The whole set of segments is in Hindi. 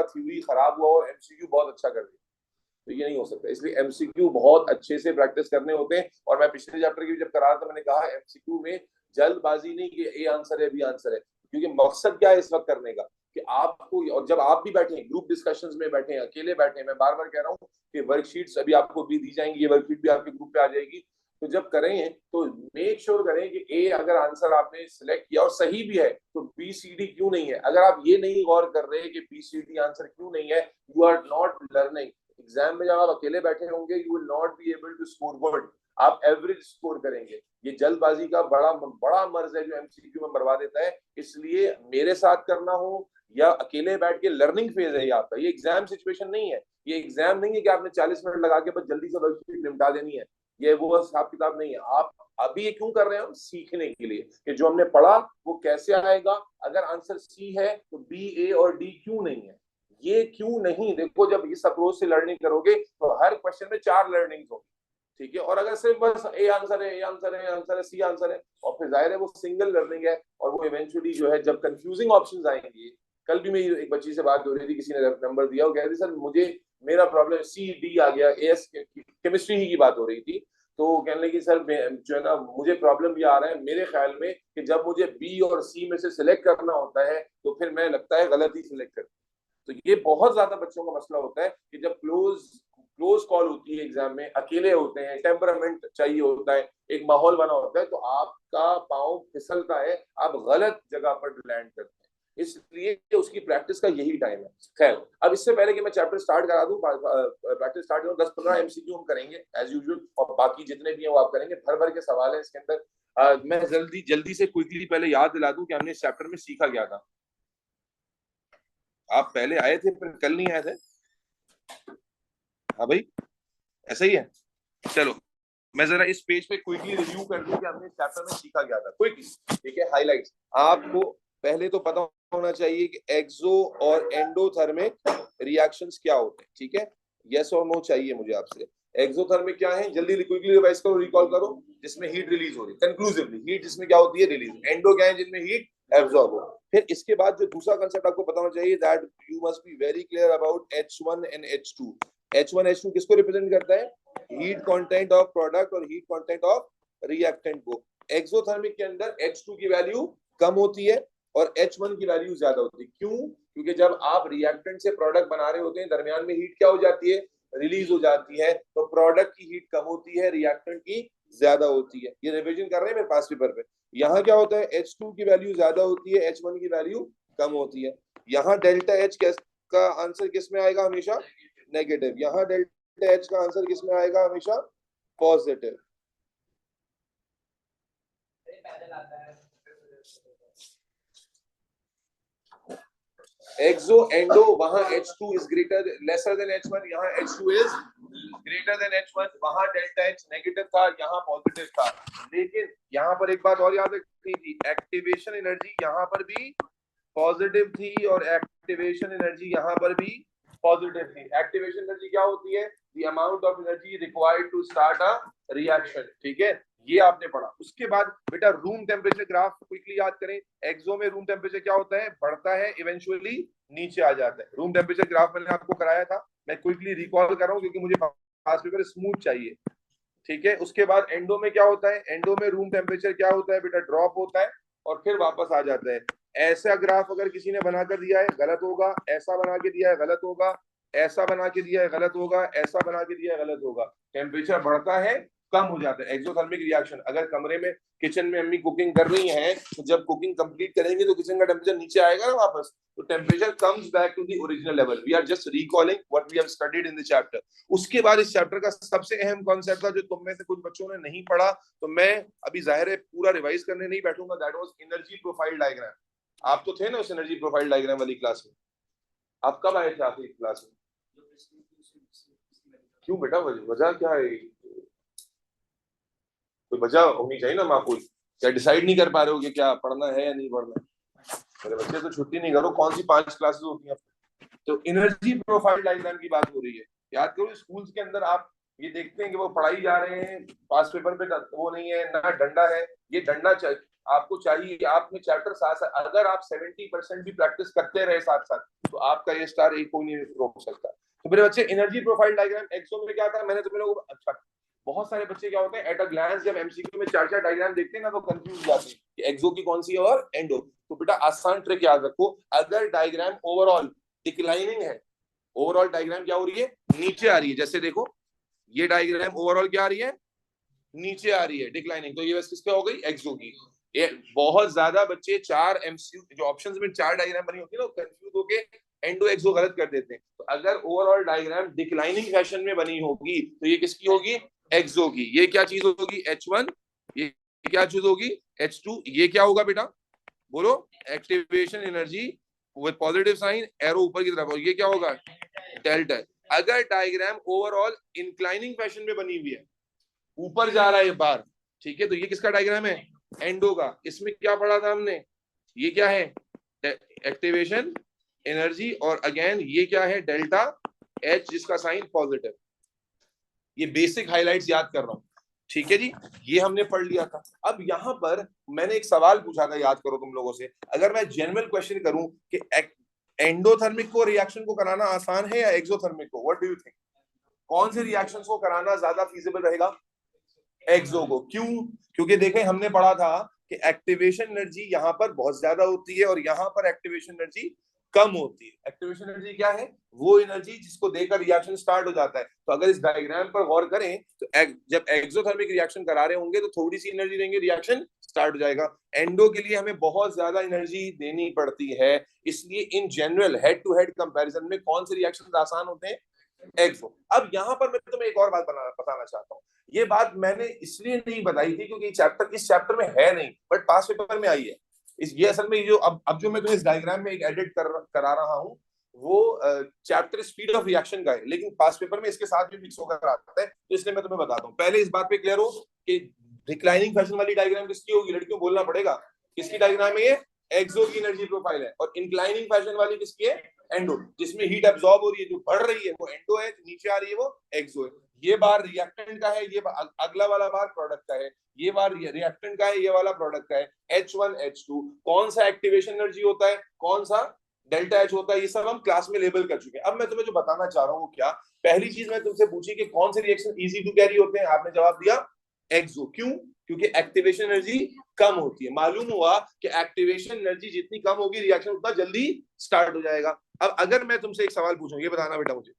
थ्योरी खराब हुआ और एमसीक्यू बहुत अच्छा कर दिया, तो ये नहीं हो सकता। इसलिए एमसीक्यू बहुत अच्छे से प्रैक्टिस करने होते हैं। और मैं पिछले चैप्टर की जब करा रहा था मैंने कहा एमसीक्यू में जल्दबाजी नहीं कि ए आंसर है बी आंसर है, क्योंकि मकसद क्या है इस वक्त करने का कि आपको, और जब आप भी बैठे ग्रुप डिस्कशंस में बैठे अकेले बैठे, मैं बार बार कह रहा हूँ कि वर्कशीट्स अभी आपको भी दी जाएंगी, ये वर्कशीट भी आपके ग्रुप पे आ जाएगी, तो जब करें तो मेक श्योर करें कि ए अगर आंसर आपने सिलेक्ट किया और सही भी है तो बी सी डी क्यों नहीं है। अगर आप ये नहीं गौर कर रहे कि बी सी डी आंसर क्यों नहीं है, you are not learning. Exam में जब आप अकेले बैठे होंगे you will not be able to score good, आप एवरेज स्कोर करेंगे। ये जल्दबाजी का बड़ा बड़ा मर्ज है जो एमसीक्यू में बर्बाद देता है। इसलिए मेरे साथ करना हो या अकेले बैठ के लर्निंग फेज है ये आपका, ये एग्जाम सिचुएशन नहीं है। ये एग्जाम नहीं है कि आपने 40 मिनट लगा के बस जल्दी से वर्कशीट निपटा देनी है, ये वो हिसाब किताब नहीं है। आप अभी ये क्यों कर रहे हैं, हम सीखने के लिए कि जो हमने पढ़ा वो कैसे आएगा। अगर आंसर सी है तो बी ए और डी क्यों नहीं है, ये क्यों नहीं। देखो जब इस अप्रोच से लर्निंग करोगे तो हर क्वेश्चन में 4 लर्निंग होगी, ठीक है। और अगर सिर्फ बस ए आंसर है, ए आंसर है, आंसर है, सी आंसर है, और फिर जाहिर है वो सिंगल लर्निंग है, और वो इवेंचुअली जो है जब कंफ्यूजिंग ऑप्शंस आएंगे। कल भी मेरी एक बच्ची से बात हो रही थी, किसी ने नंबर दिया, वो कह रही थी सर मुझे मेरा प्रॉब्लम सी डी आ गया, एस केमिस्ट्री ही की बात हो रही थी, तो कहने लगी सर जो है ना मुझे प्रॉब्लम ये आ रहा है मेरे ख्याल में कि जब मुझे बी और सी में से सिलेक्ट करना होता है तो फिर मैं लगता है गलत ही सिलेक्ट करता हूं। तो ये बहुत ज्यादा बच्चों का मसला होता है कि जब क्लोज कॉल होती है एग्जाम में, अकेले होते हैं, टेम्परामेंट चाहिए होता है, एक माहौल बना होता है, तो आपका पाँव फिसलता है, आप गलत जगह पर लैंड करते हैं। इसलिए उसकी प्रैक्टिस का यही टाइम है। खैर अब इससे पहले कि मैं चैप्टर स्टार्ट करा दूं, प्रैक्टिस स्टार्ट करूं, 10-15 एमसीक्यू हम करेंगे एज यूजुअल, और बाकी जितने भी हैं वो आप करेंगे। भर भर के सवाल है इसके अंदर। मैं जल्दी से क्विकली पहले याद दिला दूं कि हमने इस चैप्टर में सीखा क्या था। आप पहले आए थे फिर कल नहीं आए थे? हाँ भाई ऐसा ही है। चलो मैं जरा इस पेज पे क्विकली रिव्यू कर दूं कि हमने इस चैप्टर में सीखा क्या था क्विकली, ठीक है। हाइलाइट्स आपको पहले तो पता होना चाहिए कि एक्सो और एंडोथर्मिक रिएक्शंस क्या होते हैं, ठीक है। यस और नो चाहिए मुझे आपसे। एक्सोथर्मिक क्या है, जल्दी क्विकली रिवाइज करो, रिकॉल करो। जिसमें हीट रिलीज हो रही है कंक्लूसिवली, हीट जिसमें क्या होती है रिलीज। एंडो क्या है, जिसमें हीट एब्जॉर्ब हो। फिर इसके बाद जो दूसरा कांसेप्ट आपको पता होना चाहिए, that you must be very clear about H1 and H2। H1 H2 किसको रिप्रेजेंट करता है, हीट कंटेंट ऑफ प्रोडक्ट और हीट कंटेंट ऑफ रिएक्टेंट को। एक्सोथर्मिक के अंदर H2 की वैल्यू कम होती है और H1 की वैल्यू ज्यादा होती है। क्यों, क्योंकि जब आप रिएक्टेंट से प्रोडक्ट बना रहे होते हैं दरमियान में हीट क्या हो जाती है, रिलीज हो जाती है, तो प्रोडक्ट की हीट कम होती है, रिएक्टेंट की ज्यादा होती है। ये रिवीजन कर रहे हैं मेरे पास पेपर पे। यहाँ क्या होता है, H2 की वैल्यू ज्यादा होती है, H1 की वैल्यू कम होती है। यहाँ डेल्टा H का आंसर किस में आएगा, हमेशा नेगेटिव। यहाँ डेल्टा H का आंसर किस में आएगा, हमेशा पॉजिटिव। एक्सो एंडो वहां H2 is greater lesser than H1, यहाँ H2 is greater then H1, वहां डेल्टा H नेगेटिव था, यहाँ पॉजिटिव था। लेकिन यहाँ पर एक बात और याद रखनी थी, एक्टिवेशन एनर्जी यहाँ पर भी पॉजिटिव थी और एक्टिवेशन एनर्जी यहाँ पर भी पॉजिटिव थी। एक्टिवेशन एनर्जी क्या होती है, the amount of energy required to start a reaction, ठीक है। ये आपने पढ़ा। उसके बाद बेटा रूम टेम्परेचर ग्राफ क्विकली याद करें। एक्सो में रूम टेम्परेचर क्या होता है, बढ़ता है, इवेंचुअली नीचे आ जाता है। रूम टेम्परेचर ग्राफ मैंने आपको कराया था, मैं क्विकली रिकॉल कर रहा हूँ क्योंकि मुझे पास पेपर स्मूथ चाहिए, ठीक है। उसके बाद एंडो में क्या होता है, एंडो में रूम टेम्परेचर क्या होता है बेटा, ड्रॉप होता है और फिर वापस आ जाता है। ऐसा ग्राफ अगर किसी ने बनाकर दिया है गलत होगा, ऐसा बना के दिया है गलत होगा, ऐसा बना के दिया है गलत होगा, ऐसा बना के दिया है गलत होगा। टेम्परेचर बढ़ता है, कम हो जाता है। एक्सोथर्मिक रिएक्शन, अगर कमरे में किचन में अम्मी कुकिंग कर रही हैं तो जब कुकिंग कंप्लीट करेंगे तो किचन का टेम्परेचर नीचे आएगा ना वापस, तो temperature comes back to the original level. We are just recalling what we have studied in the chapter. उसके बाद इस चैप्टर का सबसे अहम कॉन्सेप्ट था जो तुम में से कुछ बच्चों ने नहीं पढ़ा, तो मैं अभी जाहिर है पूरा रिवाइज करने नहीं बैठूंगा, that was energy profile diagram. आप तो थे ना उस एनर्जी प्रोफाइल डायग्राम वाली क्लास में, आप कब आए थे आखिरी क्लास में? क्यों बेटा, वजह क्या है, कोई वजह होनी चाहिए ना माकूल। क्या डिसाइड नहीं कर पा रहे हो कि क्या पढ़ना है या नहीं पढ़ना? मेरे बच्चे तो छुट्टी नहीं करो, कौन सी 5 क्लासेस होती हैं? तो एनर्जी प्रोफाइल डायग्राम की बात हो रही है। याद करो स्कूल्स के अंदर आप ये देखते हैं कि वो पढ़ाई जा रहे हैं, पास पेपर पे वो नहीं है ना, डंडा है। ये डंडा आपको चाहिए, आपने चैप्टर साथ साथ अगर आप 70% भी प्रैक्टिस करते रहे साथ साथ, तो आपका ये स्टार एक को नहीं रोक सकता। तो मेरे बच्चे, एनर्जी प्रोफाइल डायग्राम एक्सो में क्या था, मैंने तुम्हें लोगों को अच्छा, बहुत सारे बच्चे क्या होते हैं एट अ ग्लांस जब एमसीक्यू में चार चार डायग्राम देखते हैं ना तो कंफ्यूज जाते हैं कि एक्सो की कौन सी है और एंडो। तो बेटा आसान ट्रिक याद रखो, अगर डायग्राम ओवरऑल डिक्लाइनिंग है, ओवरऑल डायग्राम क्या हो रही है, नीचे आ रही है, जैसे देखो ये डायग्राम ओवरऑल क्या आ रही है, नीचे आ रही है, डिक्लाइनिंग, तो ये बस किसके हो गई, एक्सो की। ये बहुत ज्यादा बच्चे चार एमसीक्यू जो ऑप्शंस में चार डायग्राम बनी होती है ना, कंफ्यूज होके एंडो एक्सो गलत कर देते हैं। तो अगर ओवरऑल डायग्राम डिक्लाइनिंग फैशन में बनी होगी तो ये किसकी होगी, एक्सो की। ये क्या चीज होगी, H1, ये क्या चीज होगी, H2, ये क्या होगा बेटा, बोलो, activation energy with positive sign, arrow ऊपर की तरफ, और ये क्या होगा, डेल्टा। अगर डायग्राम ओवरऑल इंक्लाइनिंग फैशन में बनी हुई है, ऊपर जा रहा है बार, ठीक है, तो ये किसका डायग्राम है, एंडो का। इसमें क्या पढ़ा था हमने, ये क्या है, एक्टिवेशन एनर्जी, और अगेन ये क्या है, डेल्टा एच जिसका साइन पॉजिटिव। ये बेसिक हाइलाइट्स याद कर रहा हूं, ठीक है जी, ये हमने पढ़ लिया था। अब यहाँ पर मैंने एक सवाल पूछा था, याद करो तुम लोगों से, अगर मैं जनरल क्वेश्चन करूं कि एंडोथर्मिक को रिएक्शन को कराना आसान है या एक्सोथर्मिक को, व्हाट डू यू थिंक, कौन से रिएक्शंस को कराना ज्यादा फीजिबल रहेगा, एक्सो को। क्यों, क्योंकि देखें हमने पढ़ा था कि एक्टिवेशन एनर्जी यहाँ पर बहुत ज्यादा होती है और यहाँ पर एक्टिवेशन एनर्जी कम होती है। एक्टिवेशन एनर्जी क्या है, वो एनर्जी जिसको देकर रिएक्शन स्टार्ट हो जाता है। तो अगर इस डायग्राम पर गौर करें तो जब एक्सोथर्मिक रिएक्शन करा रहे होंगे तो थोड़ी सी एनर्जी देंगे, रिएक्शन स्टार्ट हो जाएगा। एंडो के लिए हमें बहुत ज्यादा एनर्जी देनी पड़ती है, इसलिए in general head to head comparison में कौन से रिएक्शन आसान होते हैं, एक्सो। अब यहाँ पर मैं तुम्हें एक और बात बताना चाहता हूँ। ये बात मैंने इसलिए नहीं बताई थी क्योंकि चैप्टर इस चैप्टर में है नहीं, बट पास पेपर में आई है। ये असल में जो अब जो मैं तुम्हें इस डायग्राम में एक एडिट करा रहा हूँ वो चैप्टर स्पीड ऑफ रिएक्शन का है, लेकिन पास पेपर में इसके साथ भी मिक्स होकर आता है, तो इसलिए मैं तुम्हें बताता हूँ। पहले इस बात पे क्लियर हो कि डिक्लाइनिंग फैशन वाली डायग्राम किसकी होगी, लड़कियों बोलना पड़ेगा, किसकी डायग्राम है ये, एक्सो की एनर्जी प्रोफाइल है। और इंक्लाइनिंग फैशन वाली किसकी है, एंडो, जिसमें हीट एब्जॉर्ब हो रही है, जो बढ़ रही है वो एंडो है, नीचे आ रही है वो एक्सो है। ये बार रिएक्टेंट का है, ये अगला वाला बार प्रोडक्ट का है, ये बार रिएक्टेंट का है, ये वाला प्रोडक्ट का है। H1 H2 कौन सा एक्टिवेशन एनर्जी होता है, कौन सा डेल्टा एच होता है, ये सब हम क्लास में लेबल कर चुके हैं। अब मैं तुम्हें जो बताना चाह रहा हूँ वो क्या, पहली चीज मैं तुमसे पूछी कि कौन से रिएक्शन इजी टू कैरी होते हैं, आपने जवाब दिया एक्सो। क्यों, क्योंकि एक्टिवेशन एनर्जी कम होती है। मालूम हुआ कि एक्टिवेशन एनर्जी जितनी कम होगी रिएक्शन उतना जल्दी स्टार्ट हो जाएगा। अब अगर मैं तुमसे एक सवाल पूछूं, ये बताना बेटा मुझे,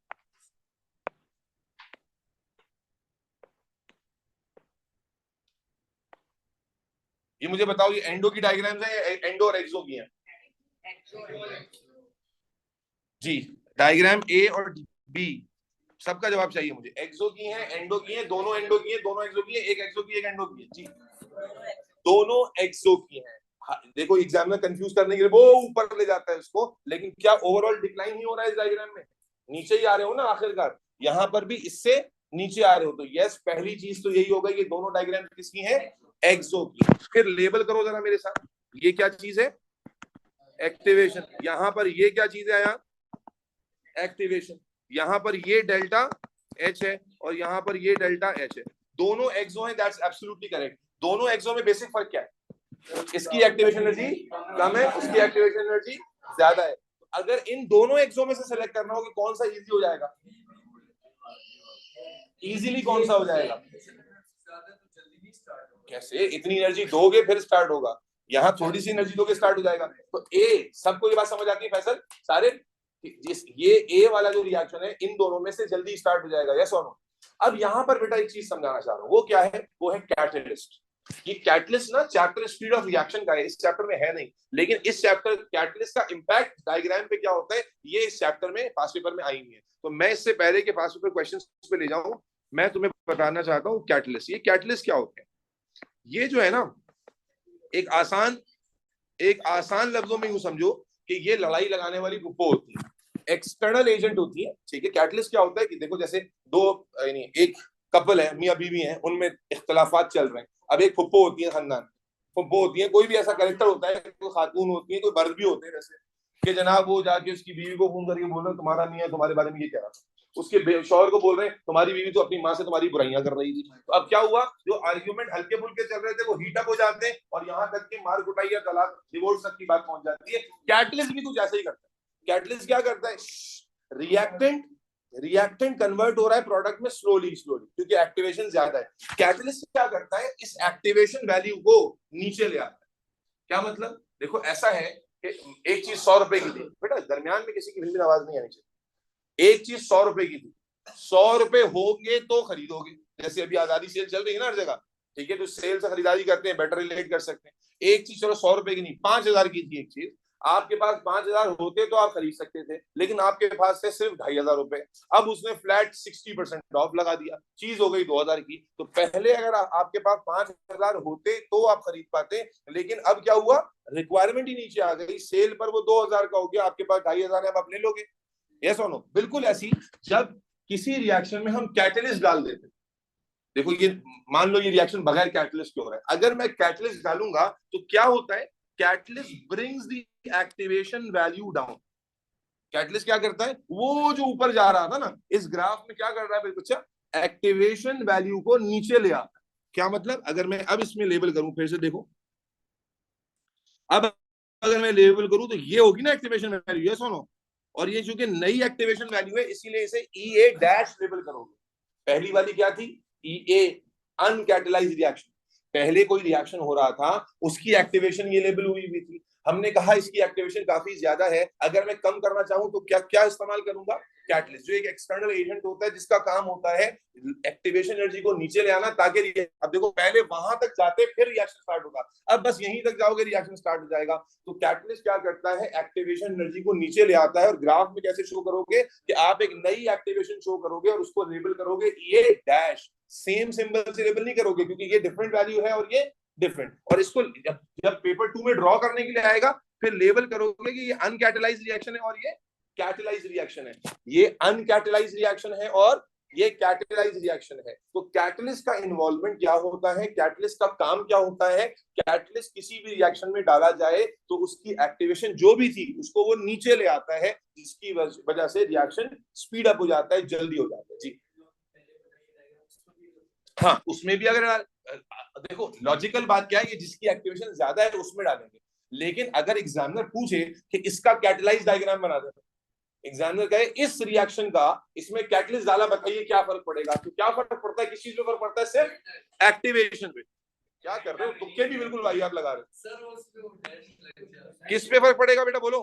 ये मुझे बताओ, ये एंडो की डायग्राम्स है या एंडो और एक्सो की हैं, जी, डायग्राम ए और बी सबका जवाब चाहिए मुझे। एक्सो की है, एंडो की है, दोनों एंडो की है, दोनों एक्सो की है, एक एक्सो की एक एंडो की है, जी दोनों एक्सो की है। हाँ, देखो एग्जामिनर कंफ्यूज करने के लिए वो ऊपर ले जाता है उसको, लेकिन क्या ओवरऑल डिक्लाइन ही हो रहा है इस डायग्राम में, नीचे ही आ रहे हो ना आखिरकार, यहाँ पर भी इससे नीचे आ रहे हो। तो यस, पहली चीज तो यही होगा कि दोनों डायग्राम किसकी है, एक्सो की। फिर लेबल करो जरा मेरे साथ, ये क्या चीज है, एक्टिवेशन। यहाँ पर ये क्या चीज है, यहाँ एक्टिवेशन, यहाँ पर ये डेल्टा एच है और यहाँ पर ये डेल्टा एच है, दोनों एक्सो है, दैट्स एब्सोल्युटली करेक्ट। दोनों एक्सो में बेसिक फर्क क्या है, इसकी एक्टिवेशन एनर्जी कम है, उसकी एक्टिवेशन एनर्जी ज्यादा है। अगर इन दोनों एक्सो में से सेलेक्ट करना हो कि कौन सा इजी हो जाएगा, इजीली कौन सा हो जाएगा, कैसे, इतनी एनर्जी दोगे फिर स्टार्ट होगा, यहाँ थोड़ी सी एनर्जी दोगे स्टार्ट हो जाएगा। तो ए, सबको ये बात समझ आती है फैसल सारे, जिस ये ए वाला जो रिएक्शन है इन दोनों में से जल्दी स्टार्ट हो जाएगा, यस और नो। अब यहाँ पर बेटा एक चीज समझाना चाह रहा हूँ, वो क्या है, वो है कैटलिस्ट। ये कैटलिस्ट ना चैप्टर स्पीड ऑफ रिएक्शन का है, इस चैप्टर में है नहीं, लेकिन इस चैप्टर कैटलिस्ट का इंपैक्ट डायग्राम पे क्या होता है ये इस चैप्टर में पास पेपर में आई हुई है। तो मैं इससे पहले के पास पेपर क्वेश्चंस पे ले जाऊं, मैं तुम्हें बताना चाहता हूँ कैटलिस्ट। ये कैटलिस्ट क्या होते हैं, ये जो है ना एक आसान लफ्जों में यूं समझो कि ये लड़ाई लगाने वाली गुप्पो होती है, एक्सटर्नल एजेंट होती है, ठीक है। कैटलिस्ट क्या होता है कि देखो जैसे दो यानी एक कपल है, मियाँ बीवी हैं, उनमें इख्तलाफात चल रहे हैं। अब एक फुप्पो होती है खानदान, फुप्पो होती है, कोई भी ऐसा करेक्टर होता है, कोई खातून होती है, कोई मर्द भी होते हैं, जैसे कि जनाब वो जाके उसकी बीवी को फोन करके बोल रहा तुम्हारा नहीं है, तुम्हारे बारे में ये कह रहा था, उसके शौहर को बोल रहे हैं तुम्हारी बीवी तो अपनी माँ से तुम्हारी बुराइयां कर रही थी। तो अब क्या हुआ, जो आर्ग्यूमेंट हल्के फुल्के चल रहे थे वो हीटअप हो जाते हैं और यहाँ तक के मार कुटाई या तलाक डिवोर्स तक की बात पहुंच जाती है। कैटलिस्ट भी कुछ ऐसा ही करता है। कैटलिस्ट क्या करता है, रिएक्टेंट कन्वर्ट हो रहा है प्रोडक्ट में स्लोली क्योंकि एक्टिवेशन ज्यादा है। कैटलिस्ट क्या करता है, इस एक्टिवेशन वैल्यू को नीचे ले आता है। क्या मतलब, देखो ऐसा है कि एक चीज 100 रुपए की थी, बेटा दरमियान में किसी की भिन्न आवाज नहीं आनी चाहिए। एक चीज 100 रुपए की थी, 100 रुपए होंगे तो खरीदोगे। जैसे अभी आजादी सेल चल रही है ना हर जगह, ठीक है, तो सेल से खरीदारी करते हैं, बेटर रिलेट कर सकते हैं। एक चीज चलो 100 रुपए की नहीं, 5,000 की थी एक चीज, आपके पास 5,000 होते तो आप खरीद सकते थे, लेकिन आपके पास थे सिर्फ 2,500 रुपए। अब उसने फ्लैट 60% ऑफ लगा दिया, चीज हो गई 2,000 की। तो पहले अगर आपके पास 5,000 होते तो आप खरीद पाते, लेकिन अब क्या हुआ, रिक्वायरमेंट ही नीचे आ गई, सेल पर वो 2,000 का हो गया, आपके पास 2,500 है, अब आप ले लोगे। यस और नो, बिल्कुल ऐसी जब किसी रिएक्शन में हम कैटलिस्ट डाल देते, देखो ये मान लो ये रिएक्शन बगैर कैटलिस्ट के हो रहा है, अगर मैं कैटलिस्ट डालूंगा तो क्या होता है, catalyst brings the activation value down. Catalyst क्या करता है, वो जो ऊपर जा रहा था ना इस ग्राफ में, क्या कर रहा है बच्चा, एक्टिवेशन वैल्यू को नीचे ले आता है। क्या मतलब, अगर मैं अब इसमें लेबल करूं, फिर से देखो, अब अगर मैं लेबल करूं तो ये होगी ना एक्टिवेशन वैल्यू, यस और नो, और ये चूंकि नई एक्टिवेशन वैल्यू है इसीलिए इसे EA डैश लेबल करोगे। पहली वाली क्या थी, EA अनकैटलाइज्ड रिएक्शन, पहले कोई रिएक्शन हो रहा था उसकी एक्टिवेशन ये लेबल हुई हुई थी, हमने कहा इसकी एक्टिवेशन काफी ज्यादा है, अगर मैं कम करना चाहूं तो क्या क्या इस्तेमाल करूंगा, कैटलिस्ट, जो एक एक्सटर्नल एजेंट होता है जिसका काम होता है एक्टिवेशन एनर्जी को नीचे ले आना, ताकि अब देखो पहले वहां तक जाते फिर रिएक्शन स्टार्ट होगा, अब बस यहीं तक जाओगे रिएक्शन स्टार्ट हो जाएगा। तो कैटलिस्ट क्या करता है, एक्टिवेशन एनर्जी को नीचे ले आता है, और ग्राफ में कैसे शो करोगे कि आप एक नई एक्टिवेशन शो करोगे और उसको लेबल करोगे ये डैश, सेम सिंबल से लेबल नहीं करोगे क्योंकि ये डिफरेंट वैल्यू है और ये डिफरेंट, और इसको जब पेपर 2 में ड्रॉ करने के लिए आएगा फिर लेबल करोगे कि ये अनकैटलाइज्ड रिएक्शन है और ये कैटलाइज्ड रिएक्शन है, ये अनकैटलाइज्ड रिएक्शन है और ये कैटलाइज्ड रिएक्शन है। तो कैटलिस्ट का इन्वॉल्वमेंट क्या होता है, कैटलिस्ट का काम क्या होता है, कैटलिस्ट किसी भी रिएक्शन में डाला जाए तो उसकी एक्टिवेशन जो भी थी उसको वो नीचे ले आता है, जिसकी वजह से रिएक्शन स्पीड अप हो जाता है, जल्दी हो जाता है। जी हाँ, उसमें भी अगर देखो लॉजिकल बात क्या है, ये जिसकी एक्टिवेशन ज्यादा है उसमें डालेंगे, लेकिन अगर एग्जामिनर पूछे कि इसका कैटलाइज डायग्राम बना दे, एग्जामिनर कहे इस रिएक्शन का इसमें कैटलिस्ट डाला, बताइए क्या फर्क पड़ेगा, तो क्या फर्क पड़ता है, किस चीज में फर्क पड़ता है, सिर्फ एक्टिवेशन पे। क्या कर रहे हो, तुक्के भी बिल्कुल भाई आप लगा रहे हो, किस पे फर्क पड़ेगा बेटा बोलो,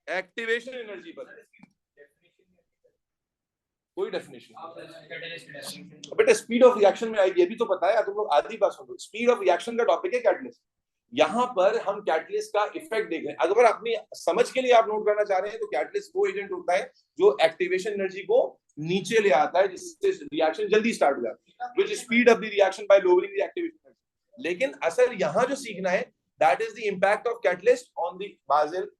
एक्टिवेशन एनर्जी पर, कोई डेफिनेशन बेटा स्पीड ऑफ रिएक्शन में आएगी, अभी तो पता है, तुम लोग आधी बात सुनो, स्पीड ऑफ रिएक्शन का टॉपिक है कैटलिस्ट, यहाँ पर हम कैटलिस्ट का इफेक्ट देख रहे हैं, अगर अपनी समझ के लिए आप नोट करना चाह रहे हैं तो कैटलिस्ट वो एजेंट होता है जो एक्टिवेशन एनर्जी को नीचे ले आता है, जिससे रिएक्शन जल्दी स्टार्ट हो जाती है, which speed up the reaction by lowering the activation energy. लेकिन असल यहाँ जो सीखना है, that is the impact of catalyst on the Basel.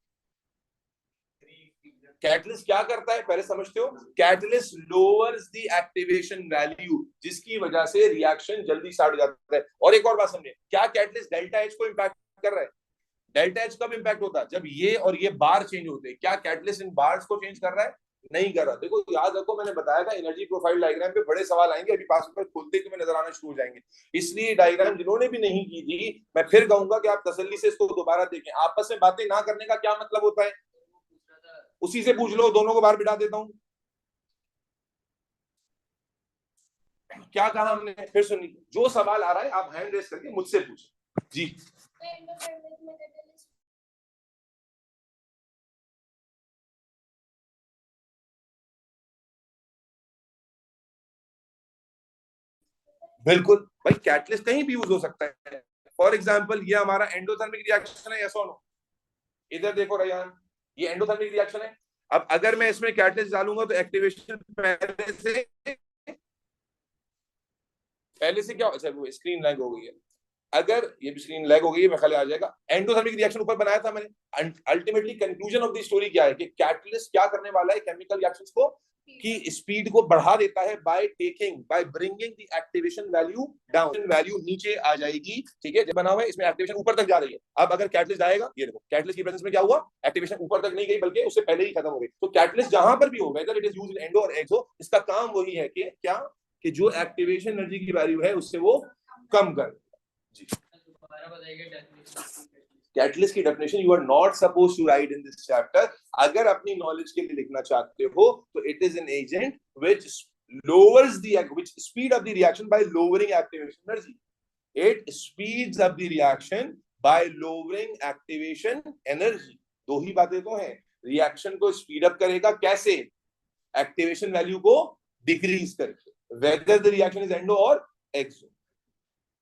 Catalyst क्या करता है पहले समझते हो, catalyst lowers the activation value, जिसकी वजह से रिएक्शन जल्दी स्टार्ट हो जाता है। और एक और बात समझे, क्या कैटलिस्ट डेल्टा एच को इंपैक्ट कर रहा है, डेल्टा एच कब इंपैक्ट होता है, जब ये और ये बार चेंज होते हैं, क्या कैटलिस्ट इन बार्स को चेंज कर रहा है, नहीं कर रहा। देखो याद रखो, मैंने बताया था एनर्जी प्रोफाइल डायग्राम पे बड़े सवाल आएंगे, अभी पास पेपर खोलते ही तुम्हें नजर आना शुरू हो जाएंगे, इसलिए डायग्राम जिन्होंने भी नहीं की थी मैं फिर कहूंगा कि आप तसल्ली से इसको दोबारा देखें। आपस में बातें ना करने का क्या मतलब होता है, उसी से पूछ लो, दोनों को बाहर बिठा देता हूं। क्या कहा हमने, फिर सुनिए, जो सवाल आ रहा है आप हैंड रेस करके मुझसे पूछें। जी बिल्कुल भाई, कैटलिस्ट कहीं भी यूज हो सकता है। फॉर एग्जाम्पल ये हमारा एंडोथर्मिक रिएक्शन है, यस और नो, इधर देखो रैयान, ये एंडोथर्मिक रिएक्शन है। अब अगर मैं इसमें कैटलिस्ट डालूंगा तो एक्टिवेशन पहले से क्या, अच्छा वो स्क्रीन लैग हो गई है, अगर ये भी स्क्रीन लैग हो गई है, मैं ख्याल आ जाएगा। एंडोथर्मिक रिएक्शन ऊपर बनाया था मैंने, ultimately conclusion of the story क्या है कि कैटलिस्ट क्या करने वाला है, केमिकल रिएक्शंस को कि स्पीड को बढ़ा देता है by bringing the activation value down, value नीचे आ जाएगी। ठीक है, जब बना हुआ है इसमें एक्टिवेशन ऊपर तक जा रही है। अब अगर कैटलिस्ट आएगा, ये देखो कैटलिस्ट की प्रेजेंस में क्या हुआ, एक्टिवेशन ऊपर तक नहीं गई बल्कि उससे पहले ही खत्म हो गई। तो कैटलिस्ट जहां पर भी हो, whether it is used in endo और एक्सो, इसका काम वही है कि क्या, कि जो एक्टिवेशन एनर्जी की वैल्यू है उससे वो कम कर। जी, कैटलिस्ट की definition you are not suppose to write in this chapter. अगर अपनी नॉलेज के लिए लिखना चाहते हो तो it is an agent which lowers the which speed up the reaction by lowering activation energy. It speeds up the reaction by lowering activation energy. दो ही बातें तो हैं, रिएक्शन को स्पीड अप करेगा कैसे, एक्टिवेशन वैल्यू को डिक्रीज करके, whether the reaction is endo और एक्सो।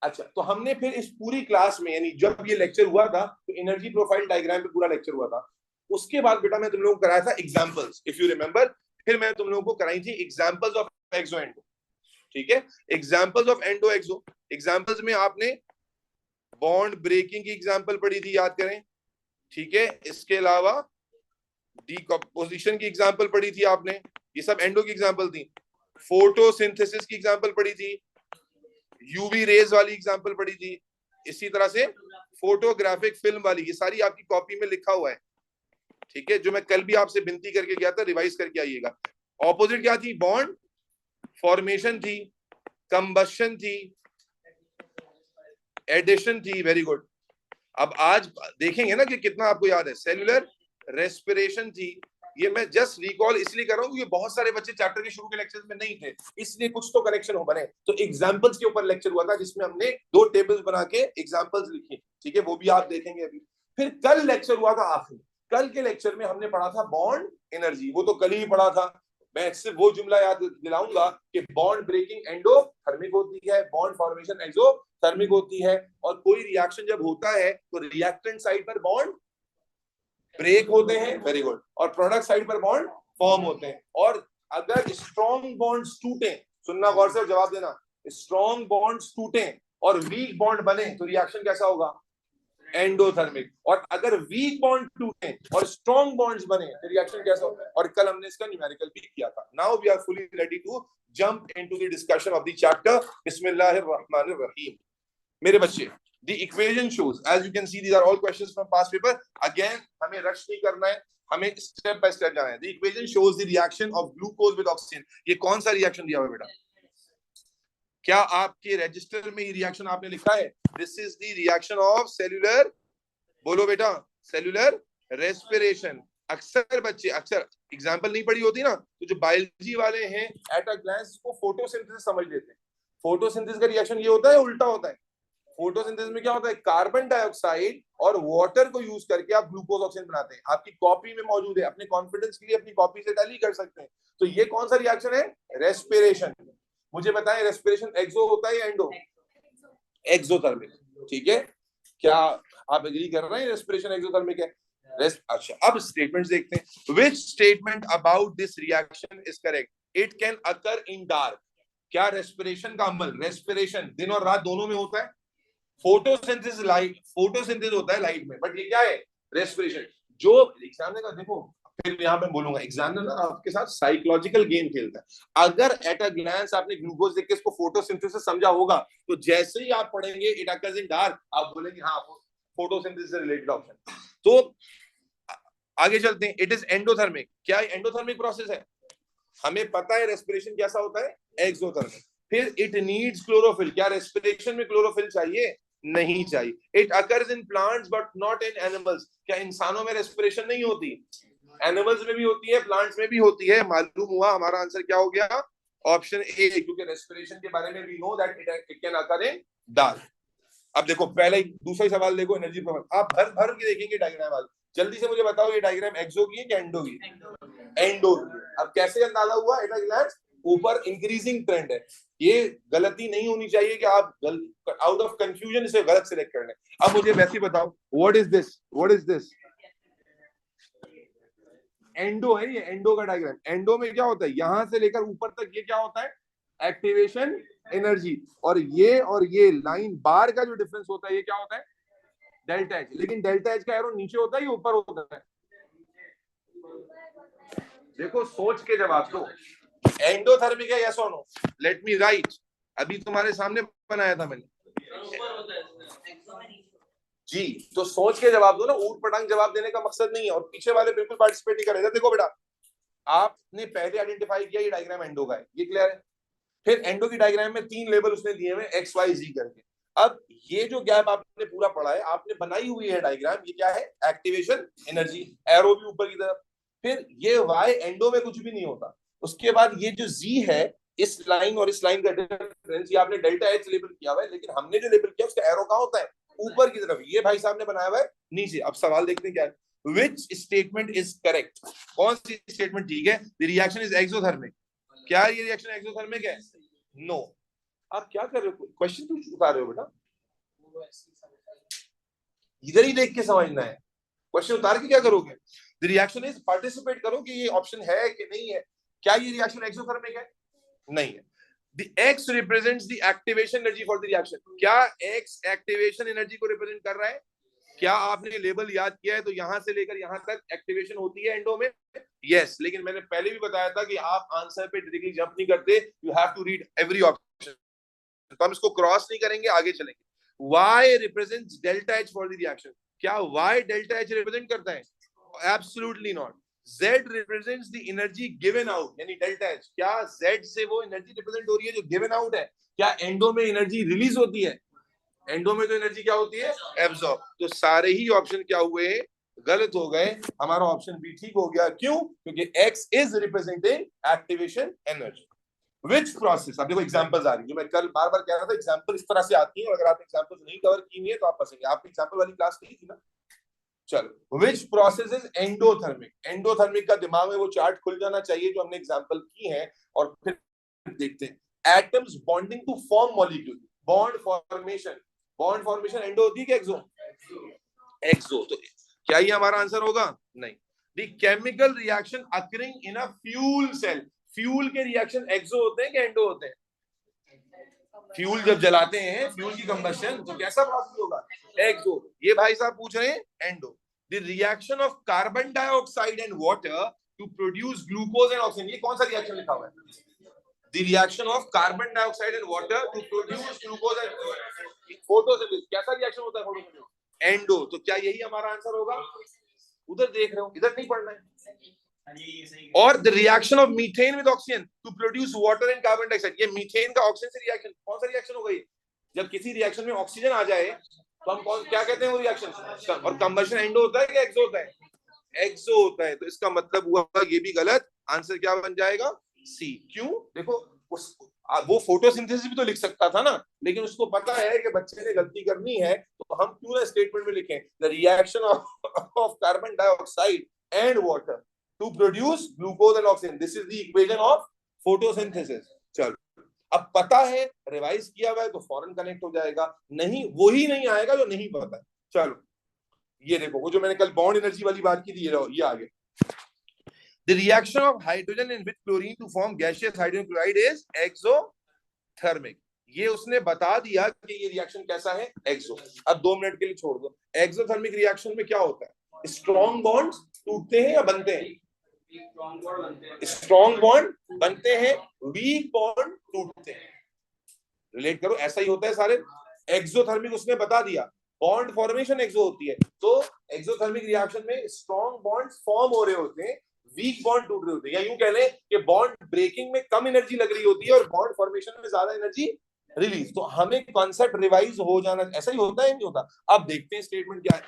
अच्छा, तो हमने फिर इस पूरी क्लास में, यानी जब ये लेक्चर हुआ था तो एनर्जी प्रोफाइल डायग्राम पे पूरा लेक्चर हुआ था। उसके बाद बेटा मैं तुम लोगों को कराया था एग्जांपल्स, इफ यू रिमेंबर। फिर मैं तुम लोगों को कराई थी एग्जांपल्स ऑफ एक्सो एंडो। ठीक है, examples of endo exo. Examples में आपने बॉन्ड ब्रेकिंग की एग्जांपल पढ़ी थी, याद करें। ठीक है, इसके अलावा डीकंपोजिशन की एग्जांपल पढ़ी थी आपने, ये सब एंडो की एग्जांपल थी। फोटोसिंथेसिस की एग्जांपल पढ़ी थी, यूवी रेज वाली एग्जांपल पढ़ी थी, इसी तरह से फोटोग्राफिक फिल्म वाली, ये सारी आपकी कॉपी में लिखा हुआ है। ठीक है, जो मैं कल भी आपसे विनती करके गया था, रिवाइज करके आइएगा। ऑपोजिट क्या थी, बॉन्ड फॉर्मेशन थी, कंबशन थी, एडिशन थी। Very good. अब आज देखेंगे ना कि कितना आपको याद है। सेलुलर रेस्पिरेशन थी, ये मैं जस्ट रिकॉल इसलिए कर रहा हूँ, ये बहुत सारे बच्चे चैप्टर के शुरू के लेक्चर्स में नहीं थे, इसलिए कुछ तो कनेक्शन हो बने। तो एग्जांपल्स के ऊपर लेक्चर हुआ था जिसमें हमने 2 टेबल्स बना के एग्जांपल्स लिखी। ठीक है, वो भी आप देखेंगे अभी। फिर कल लेक्चर हुआ था आखिरी, कल के लेक्चर में हमने पढ़ा था बॉन्ड एनर्जी, वो तो कल ही पढ़ा था। मैं सिर्फ वो जुमला याद दिलाऊंगा कि बॉन्ड ब्रेकिंग एंडोथर्मिक होती है, बॉन्ड फॉर्मेशन एक्सोथर्मिक होती है, और कोई रिएक्शन जब होता है तो रिएक्टेंट साइड पर बॉन्ड ब्रेक होते हैं। Very good. और प्रोडक्ट साइड पर बॉन्ड फॉर्म होते हैं। और अगर स्ट्रॉन्ग बॉन्ड्स टूटे, सुनना गौर से, जवाब देना, स्ट्रॉन्ग बॉन्ड्स टूटे और वीक बॉन्ड बने तो रिएक्शन कैसा होगा, एंडोथर्मिक। और अगर वीक बॉन्ड टूटे और स्ट्रॉन्ग बॉन्ड्स बने तो रिएक्शन कैसा होगा। और कल हमने इसका न्यूमेरिकल भी किया था। Now we are fully ready to jump into the discussion of the chapter. बिस्मिल्लाहिर्रहमानिर्रहीम। मेरे बच्चे, the equation shows, as you can see, these are all questions from past paper. Again, हमें रश नहीं करना है, हमें स्टेप बाय स्टेप जाना है। The equation shows the reaction of glucose with oxygen. ये कौन सा रिएक्शन दिया हुआ है बेटा? क्या आपके रजिस्टर में ये रिएक्शन आपने लिखा है? This is the reaction of cellular, बोलो बेटा, cellular respiration. अक्सर बच्चे, अक्सर एग्जाम्पल नहीं पढ़ी होती ना, तो जो बायोलॉजी वाले हैं एट अ ग्लांस को फोटोसिंथेसिस समझ लेते हैं। फोटोसिंथेसिस का रिएक्शन ये होता है, उल्टा होता है। फोटोसिंथेसिस में क्या होता है, कार्बन डाइऑक्साइड और वाटर को यूज करके आप ग्लूकोज ऑक्सीजन बनाते हैं। आपकी कॉपी में मौजूद है, अपने कॉन्फिडेंस के लिए अपनी कॉपी से टैली कर सकते हैं। तो ये कौन सा रिएक्शन है, रेस्पिरेशन। मुझे बताएं, रेस्पिरेशन एक्सो होता है या एंडो? एक्सोथर्मिक। ठीक है, क्या आप एग्री कर रहे हैं रेस्पिरेशन एक्सोथर्मिक है? अच्छा, अब स्टेटमेंट्स देखते हैं। Which statement about this reaction is correct? It can occur in dark. क्या रेस्पिरेशन का अमल, रेस्पिरेशन दिन और रात दोनों में होता है? फोटोसिंथेसिस लाइट, फोटोसिंथेसिस होता है लाइट में, बट ये क्या है, रेस्पिरेशन। जो एग्जाम का देखो, फिर यहाँ पे बोलूंगा, एग्जाम ना आपके साथ साइकोलॉजिकल गेम खेलता है। अगर एट अ ग्लांस आपने ग्लूकोज देख के इसको फोटोसिंथेसिस समझा होगा, तो जैसे ही आप पढ़ेंगे इट अकर्स इन डार्क, आप बोलेंगे हाँ फोटोसिंथेसिस से रिलेटेड ऑप्शन। तो आगे चलते हैं। It is endothermic. क्या एंडोथर्मिक प्रोसेस है? हमें पता है रेस्पिरेशन कैसा होता है, एक्सोथर्मिक। फिर इट नीड्स क्लोरोफिल। क्या रेस्पिरेशन में क्लोरोफिल चाहिए? नहीं चाहिए। It occurs in plants but not in animals. क्या इंसानों में रेस्पिरेशन नहीं होती? एनिमल्स में भी होती है, प्लांट्स में भी होती है। मालूम हुआ हमारा आंसर क्या हो गया, ऑप्शन ए, क्योंकि रेस्पिरेशन के बारे में we know that it can occur in dark. अब देखो, पहले दूसरा सवाल देखो, एनर्जी प्रोफाइल। आप भर भर के देखेंगे डायग्राम वाले। जल्दी से मुझे बताओ, ये डायग्राम एक्सो की है कि एंडो की? एंडो। अब कैसे अंदाजा हुआ, एट अ ग्लांस ऊपर इंक्रीजिंग ट्रेंड है। ये गलती नहीं होनी चाहिए कि आप आउट ऑफ कंफ्यूजन इसे गलत सिलेक्ट कर लें। अब मुझे वैसे बताओ, what is this, what is this? Endo है, ये एंडो का डायग्राम। एंडो में क्या होता है, यहां से लेकर ऊपर तक ये क्या होता है, एक्टिवेशन एनर्जी। और ये लाइन बार का जो डिफरेंस होता है, ये क्या होता है, डेल्टा एच। लेकिन डेल्टा एच का एरो नीचे होता है, ये ऊपर होता है? देखो, सोच के जवाब दो। एंडोथर्मिक है, यस और नो? लेट मी राइट, अभी तुम्हारे सामने बनाया था मैंने जी। तो सोच के जवाब दो ना, ऊट पटांग जवाब देने का मकसद नहीं है। और पीछे वाले बिल्कुल पार्टिसिपेट नहीं करेगा। देखो बेटा, आपने पहले आइडेंटिफाई किया ये डायग्राम एंडो का है, ये क्लियर है। फिर एंडो की डायग्राम में 3 लेबल उसने दिए हुए एक्स वाई जी करके। अब ये जो गैप आपने पूरा पढ़ा है, आपने बनाई हुई है डायग्राम, ये क्या है? एक्टिवेशन एनर्जी, एरो भी ऊपर की तरफ। फिर ये वाई एंडो में कुछ भी नहीं होता। उसके बाद ये जो जी है, इस लाइन और इस लाइन का डिफरेंस, ये आपने डेल्टा एच लेबल किया हुआ है, लेकिन हमने जो लेबल किया उसका एरो कहाँ होता है? ऊपर की तरफ। ये भाई साहब ने बनाया हुआ है नीचे। अब सवाल देखते हैं क्या है। Which statement is correct? कौन सी स्टेटमेंट ठीक है? The reaction is exothermic. क्या ये रिएक्शन एक्सोथर्मिक है? नो। आप क्या कर रहे हो? क्वेश्चन क्यों उठा रहे हो बेटा? इधर ही देख के समझना है। क्वेश्चन उतार के क्या करोगे? द रिएक्शन इज, पार्टिसिपेट करो कि ये ऑप्शन है कि नहीं है। क्या ये रिएक्शन एक्सोथर्मिक है? नहीं है। The X represents the activation energy for the reaction. क्या X एक्टिवेशन एनर्जी को रिप्रेजेंट कर रहा है? क्या आपने लेबल याद किया है? तो यहां से लेकर यहां तक एक्टिवेशन होती है एंडो में, यस। लेकिन मैंने पहले भी बताया था कि आप आंसर पे डायरेक्टली जंप नहीं करते, you have to read every option. तो हम इसको क्रॉस नहीं करेंगे, आगे चलेंगे। Y represents delta H for the reaction. क्या Y delta H रिप्रेजेंट करता है? Absolutely not. Z represents the energy given out, यानी डेल्टा H। क्या Z से वो एनर्जी रिप्रेजेंट हो रही है जो गिवन आउट है? क्या एंडो में एनर्जी रिलीज होती है? एंडो में तो एनर्जी क्या होती है? एब्सॉर्ब। तो सारे ही ऑप्शन क्या हुए? गलत हो गए। हमारा ऑप्शन बी ठीक हो गया। क्यों? क्योंकि X is representing activation energy. Which process? अब देखो एग्जांपल्स आ रही है, जो मैं कल बार बार कह रहा था, एग्जांपल इस तरह से आती है, और अगर आप एग्जांपल्स नहीं कवर की है तो आप फंसेंगे। आपने एग्जांपल वाली क्लास नहीं थी ना? चलो, which process is endothermic? Endothermic का दिमाग में वो चार्ट खुल जाना चाहिए जो हमने एग्जांपल की है, और फिर देखते हैं। Atoms bonding to form molecule, bond formation. Bond formation endo होती है कि एक्सो? एक्सो। तो क्या ये हमारा आंसर होगा? नहीं। The chemical reaction occurring in a fuel cell. Fuel के रिएक्शन एक्सो होते हैं कि एंडो होते हैं? फ्यूल जब जलाते हैं, फ्यूल की कंबशन, तो कैसा प्रोसेस होगा? एक्सो। ये भाई साहब पूछ रहे हैं endo. The reaction of carbon dioxide and water to produce glucose and oxygen. ये कौन सा रिएक्शन लिखा हुआ है? The reaction of carbon dioxide and water to produce glucose and photosynthesis. कैसा रिएक्शन होता है फोटोसिंथेसिस? एंडो। तो क्या यही हमारा आंसर होगा? उधर देख रहे हो, इधर नहीं पढ़ना है। और the reaction of methane with oxygen to produce water and carbon dioxide. ये मीथेन का ऑक्सीजन से रिएक्शन, कौन सा रिएक्शन होगा ये? जब किसी रिएक्शन में ऑक्सीजन आ जाए तो हम कौन क्या कहते हैं वो रिएक्शन? और कंबशन एंडो होता है कि एक्सो होता है? एक्सो होता है। तो इसका मतलब हुआ ये भी गलत। आंसर क्या बन जाएगा? सी। क्यों? देखो, उस वो फोटोसिंथेसिस भी तो लिख सकता था ना, लेकिन उसको पता है कि बच्चे ने गलती करनी है, तो हम क्यों ना स्टेटमेंट में लिखें the reaction of carbon dioxide and water to produce glucose and oxygen, this is the equation of photosynthesis. चलो, अब पता है, रिवाइज किया हुआ है, तो फौरन कनेक्ट हो जाएगा। नहीं, वो ही नहीं आएगा जो नहीं पता है। चलो, ये देखो, वो जो मैंने कल बॉन्ड एनर्जी वाली बात की थी, ये आगे। The reaction of hydrogen and with chlorine to form gaseous hydrogen chloride is exothermic. ये उसने बता दिया कि ये रिएक्शन कैसा है? एक्सो। अब 2 मिनट के लिए छोड़ दो। एक्सोथर्मिक रिएक्शन में क्या होता है? स्ट्रॉन्ग बॉन्ड्स टूटते हैं या बनते हैं? स्ट्रॉन्ग बॉन्ड बनते हैं, वीक बॉन्ड टूटते हैं। रिलेट करो, ऐसा ही होता है सारे। एक्सोथर्मिक उसने बता दिया, बॉन्ड फॉर्मेशन एक्सो होती है। तो एक्सोथर्मिक रिएक्शन में स्ट्रॉन्ग बॉन्ड्स फॉर्म हो रहे होते हैं, वीक बॉन्ड टूट रहे होते हैं। या यूं कह लें कि बॉन्ड ब्रेकिंग में कम एनर्जी लग रही होती है और बॉन्ड फॉर्मेशन में ज्यादा एनर्जी रिलीज। तो हमें कॉन्सेप्ट रिवाइज हो जाना, ऐसा ही होता है नहीं होता? अब देखते हैं स्टेटमेंट क्या है।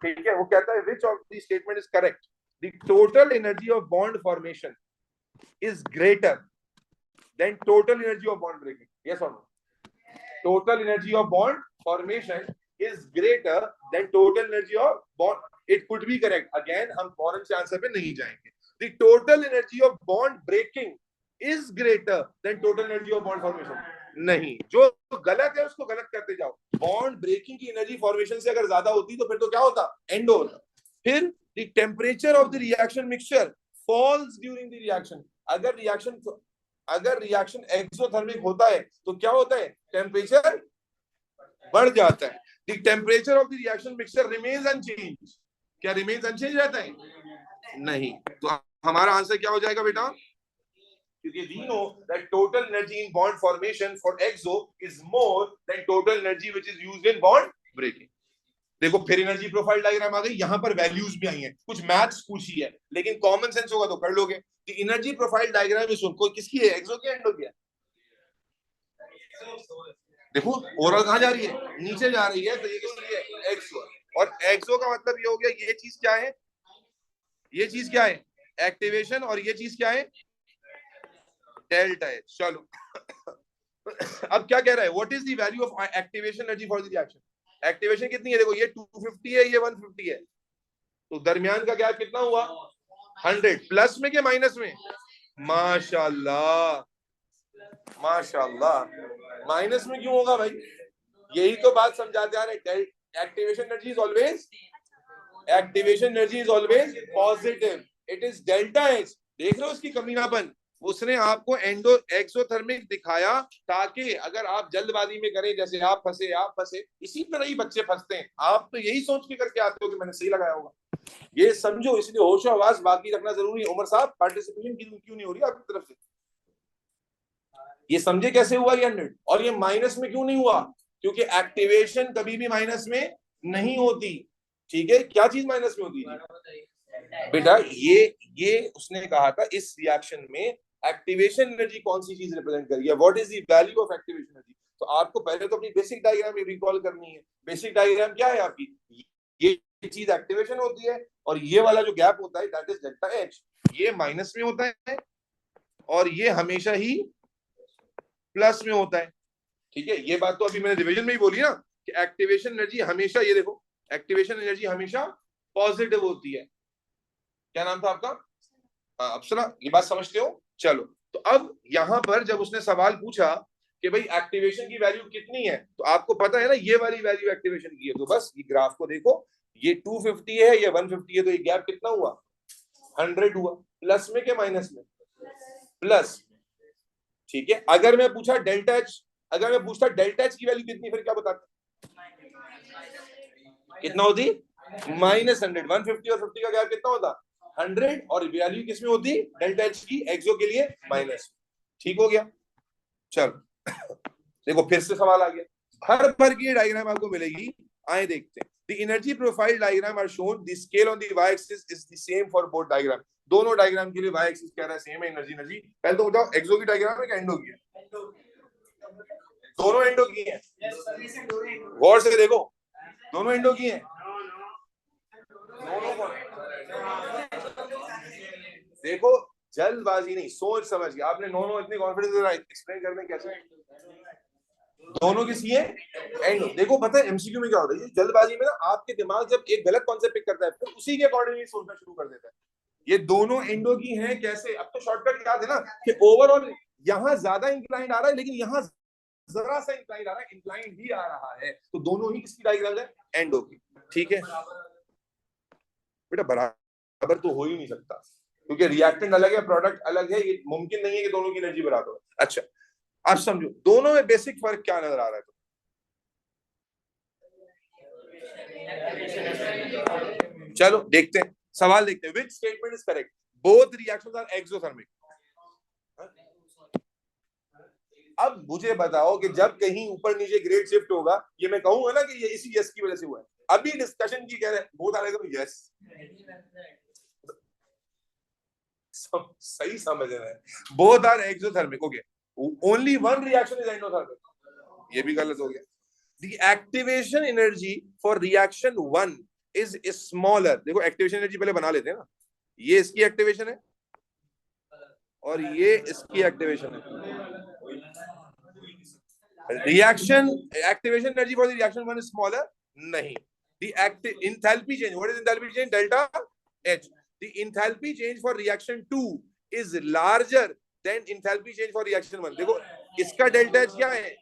ठीक है, वो कहता है which of the statement is correct? The total energy of bond formation is greater than total energy of bond breaking, yes और no? Total energy of bond formation is greater than total energy of bond. It could be correct. Again, हम फौरन से आंसर पे नहीं जाएंगे। The total energy of bond breaking is greater than total energy of bond formation. नहीं, जो गलत है उसको गलत करते जाओ। बॉन्ड ब्रेकिंग की एनर्जी फॉर्मेशन से अगर ज्यादा होती तो फिर तो क्या होता? एंडो होता। फिर the temperature of the reaction mixture falls during the reaction. अगर रिएक्शन एक्सोथर्मिक होता है तो क्या होता है? टेम्परेचर बढ़ जाता है। The temperature of the reaction mixture remains unchanged. क्या रिमेन्स अनचेंज रहता है? नहीं। तो हमारा आंसर क्या हो जाएगा बेटा? क्योंकि we know that total energy in bond formation for exo is more than total energy which is used in bond breaking. देखो फिर एनर्जी प्रोफाइल डायग्राम आ गई, यहाँ पर वैल्यूज भी आई हैं, कुछ मैथ्स पूछी है, लेकिन कॉमन सेंस होगा तो कर लोगे कि एनर्जी प्रोफाइल डायग्राम में सुन कोई किसकी है, एक्सो की एंडो की है? देखो ओवरऑल कहाँ जा रही है, नीचे जा रही है, तो ये किसकी है, एक्सो। और एक्सो का मतलब ये हो गया, ये चीज क्या है, ये चीज क्या है, एक्टिवेशन, और ये चीज क्या है, डेल्टा एच। चलो अब क्या कह रहा है, what is the value of activation energy for the reaction? Activation कितनी है, देखो ये 250 है, ये 150 है, तो दरमियान का गैप कितना हुआ, 100। प्लस में क्या माइनस में? माशाल्लाह माशाल्लाह, माइनस में क्यों होगा भाई? यही तो बात समझाते आ रहे, activation energy is always, activation energy is always positive, it is delta H. देख रहे हो उसकी कमीनापन, उसने आपको एंडो एक्सोथर्मिक दिखाया ताकि अगर आप जल्दबाजी में करें, जैसे आप फंसे, इसी तरह ही बच्चे फंसते हैं। आप तो यही सोच के करके आते हो कि मैंने सही लगाया होगा, ये समझो, इसलिए होशो हवास बाकी रखना जरूरी है। उमर साहब पार्टिसिपेशन क्यों नहीं हो रही आपकी तरफ से? ये समझे कैसे हुआ ये 100, और ये माइनस में क्यों नहीं हुआ? क्योंकि एक्टिवेशन कभी भी माइनस में नहीं होती, ठीक है? क्या चीज माइनस में होती है बेटा? ये उसने कहा था इस रिएक्शन में एक्टिवेशन एनर्जी कौन सी चीज रिप्रेजेंट कर रही है, what is the value of activation energy. तो आपको पहले तो अपनी बेसिक डायग्राम रिकॉल करनी है। बेसिक डायग्राम क्या है आपकी, ये चीज एक्टिवेशन होती है, और ये वाला जो गैप होता है दैट इज डेल्टा एच, ये माइनस में होता है और ये हमेशा ही प्लस में होता है, ठीक है? ये बात तो अभी मैंने डिवीजन में ही बोली ना कि एक्टिवेशन एनर्जी हमेशा, ये देखो, एक्टिवेशन एनर्जी हमेशा पॉजिटिव होती है। क्या नाम था आपका? अप्सरा, ये बात समझते हो? चलो, तो अब यहां पर जब उसने सवाल पूछा कि भाई एक्टिवेशन की वैल्यू कितनी है, तो आपको पता है ना ये वाली वैल्यू एक्टिवेशन की है, तो बस ये ग्राफ को देखो, ये 250 है, ये 150 है, तो ये गैप कितना हुआ, 100 हुआ। प्लस में क्या माइनस में? प्लस, ठीक है? अगर मैं पूछा डेल्टा एच, अगर मैं पूछता डेल्टा एच की वैल्यू कितनी, फिर क्या बताते, कितना होती? -100। 150 और 50 का गैप कितना होता, 100, और वैल्यू किसमें होती, डेल्टा एच की, एक्सो के लिए माइनस। ठीक हो गया? चलो देखो फिर से सवाल आ गया, हर बार की डायग्राम आपको मिलेगी, आए देखते हैं। The energy profile diagram are shown. The scale on the y-axis is the same for both diagram. दोनों डायग्राम के लिए y-axis क्या रहा है, सेम है एनर्जी। पहले तो बताओ एक्सो की डायग्राम है कि एंडो की है? दोनों एंडो की हैं, गौर से देखो, दोनों एंडो की हैं। दोनों कौन? देखो जल्दबाजी नहीं, सोच समझ के। आपने नो इतनी कॉन्फिडेंस एक्सप्लेन करने कैसे, दोनों किसी है एंड। देखो पता है एमसीक्यू में क्या होता है, जल्दबाजी में ना आपके दिमाग जब एक गलत कॉन्सेप्ट पिक करता है, फिर उसी के अकॉर्डिंगली सोचना शुरू कर देता है। ये दोनों एंडो की हैं कैसे? अब तो शॉर्टकट याद है ना कि ओवरऑल यहाँ ज्यादा इंक्लाइंड आ रहा है, लेकिन यहाँ जरा सा इंक्लाइंड आ रहा है, इंक्लाइंड भी आ रहा है, तो दोनों ही किसकी डायग्राम है, एंडो की। ठीक है बेटा, बराबर तो हो ही नहीं सकता, क्योंकि रिएक्टेंट अलग है, प्रोडक्ट अलग है, ये मुमकिन नहीं है कि दोनों की एनर्जी बराबर हो। अच्छा अब समझो दोनों में बेसिक फर्क क्या नजर आ रहा है, तो चलो देखते हैं, सवाल देखते हैं। Which statement is correct, both reactions are exothermic. अब मुझे बताओ कि जब कहीं ऊपर नीचे ग्रेड शिफ्ट होगा, ये मैं कहूंगा ना कि ये इसी यस की वजह से हुआ है। अभी डिस्कशन की कह रहे हैं बोथ आर तो यस, सही समझ रहे हैं, both are exothermic. Okay, only one reaction is endothermic, ये भी गलत हो गया। The activation energy for reaction 1 is smaller। देखो एक्टिवेशन एनर्जी पहले बना लेते हैं ना, ये इसकी एक्टिवेशन है और ये इसकी एक्टिवेशन है। Reaction activation energy for the reaction 1 is smaller, नहीं। The active enthalpy change, what is enthalpy change? Delta H. The enthalpy change for reaction 2 is larger than enthalpy change for reaction 1। देखो इसका डेल्टा H क्या है,